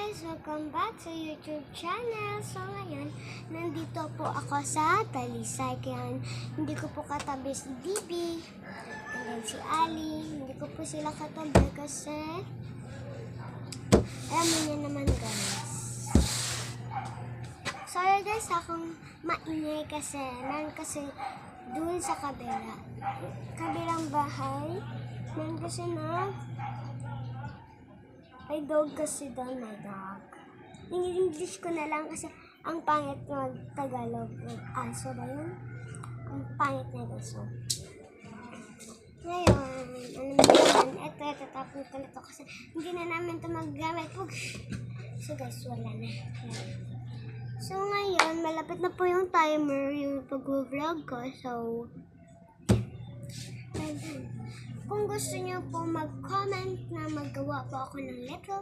guys! Welcome back sa YouTube channel. So ngayon, nandito po ako sa Talisay. Kaya hindi ko po katabi si DB. And then si Ali. Hindi ko po sila katabi kasi alam mo niya naman guys. Sorry guys akong maingay kasi dun sa kabilang bahay. Nan kasi may dog kasi doon, may dog. English ko na lang kasi ang pangit mag-Tagalog. Aso ba yun? Ang pangit na gusto. Ngayon, ano ba yan? Ito, tapos ko na ito kasi hindi na namin ito maggamit. So guys, wala na. So ngayon, malapit na po yung timer, yung pag-vlog ko. So, kung gusto niyo po mag-comment na magawa po ako ng little